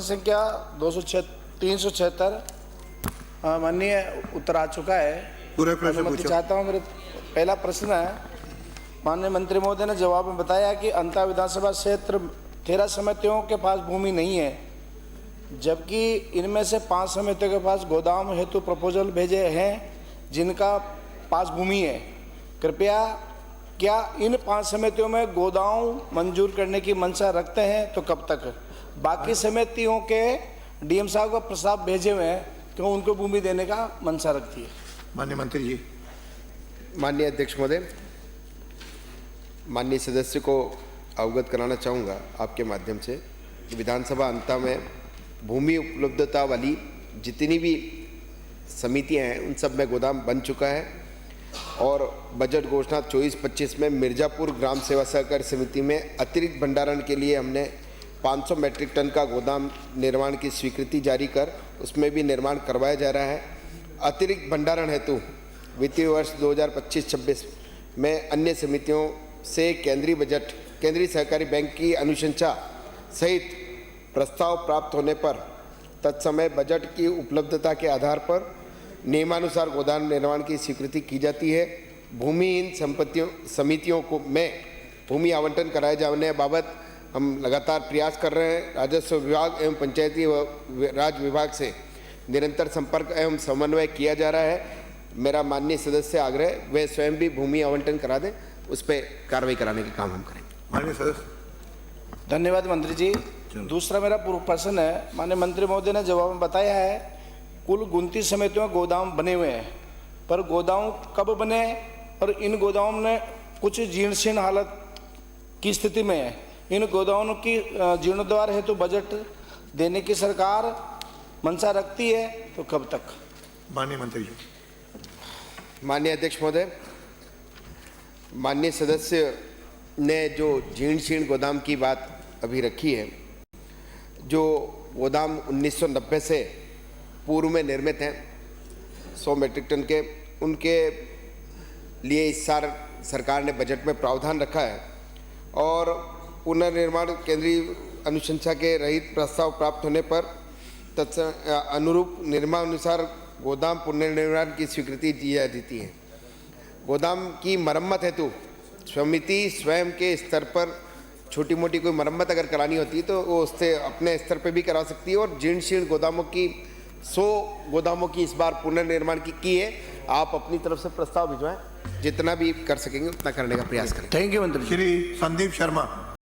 संख्या 376 माननीय उत्तर आ चुका है। पूरे प्रश्न अनुमति पूछो। चाहता हूँ। मेरे पहला प्रश्न है, माननीय मंत्री महोदय ने जवाब में बताया कि अंता विधानसभा क्षेत्र 13 समितियों के पास भूमि नहीं है, जबकि इनमें से 5 समितियों के पास गोदाम हेतु प्रपोजल भेजे हैं जिनका पास भूमि है। कृपया क्या इन 5 समितियों में गोदाम मंजूर करने की मंशा रखते हैं तो कब तक? बाकी समितियों के डीएम साहब को प्रस्ताव भेजे हुए हैं तो उनको भूमि देने का मंशा रखती है। माननीय मंत्री जी। माननीय अध्यक्ष महोदय, माननीय सदस्य को अवगत कराना चाहूँगा आपके माध्यम से कि विधानसभा अंता में भूमि उपलब्धता वाली जितनी भी समितियां हैं उन सब में गोदाम बन चुका है और बजट घोषणा 24-25 में मिर्जापुर ग्राम सेवा सहकारी समिति में अतिरिक्त भंडारण के लिए हमने 500 मैट्रिक टन का गोदाम निर्माण की स्वीकृति जारी कर उसमें भी निर्माण करवाया जा रहा है। अतिरिक्त भंडारण हेतु वित्तीय वर्ष 2025-26 में अन्य समितियों से केंद्रीय सहकारी बैंक की अनुशंसा सहित प्रस्ताव प्राप्त होने पर तत्समय बजट की उपलब्धता के आधार पर नियमानुसार गोदाम निर्माण की स्वीकृति की जाती है। भूमिहीन समितियों को में भूमि आवंटन कराए जाने बाबत हम लगातार प्रयास कर रहे हैं। राजस्व विभाग एवं पंचायती राज विभाग से निरंतर संपर्क एवं समन्वय किया जा रहा है। मेरा माननीय सदस्य आग्रह वे स्वयं भी भूमि आवंटन करा दें, उस पर कार्रवाई कराने के काम हम करेंगे। माननीय सदस्य। धन्यवाद मंत्री जी। दूसरा मेरा पूर्व प्रश्न है, माननीय मंत्री महोदय ने जवाब में बताया है कुल 29 समितियों में गोदाम बने हुए हैं, पर गोदाम कब बने और इन गोदाम में कुछ जीर्ण हालत की स्थिति में है। इन गोदामों की जीर्णोद्धार हेतु बजट देने की सरकार मंशा रखती है तो कब तक? माननीय मंत्री जी। माननीय अध्यक्ष महोदय, माननीय सदस्य ने जो जीर्ण गोदाम की बात अभी रखी है, जो गोदाम 1990 से पूर्व में निर्मित हैं 100 मैट्रिक टन के, उनके लिए इस साल सरकार ने बजट में प्रावधान रखा है और पुनर्निर्माण केंद्रीय अनुशंसा के रहित प्रस्ताव प्राप्त होने पर अनुरूप निर्माणानुसार गोदाम पुनर्निर्माण की स्वीकृति दी जाती है। गोदाम की मरम्मत हेतु समिति स्वयं के स्तर पर छोटी मोटी कोई मरम्मत अगर करानी होती है तो वो उससे अपने स्तर पर भी करा सकती है और जीर्ण गोदामों की 100 गोदामों की इस बार पुनर्निर्माण की है। आप अपनी तरफ से प्रस्ताव भिजवाएं, जितना भी कर सकेंगे उतना करने का प्रयास करें। थैंक यू मंत्री। श्री संदीप शर्मा।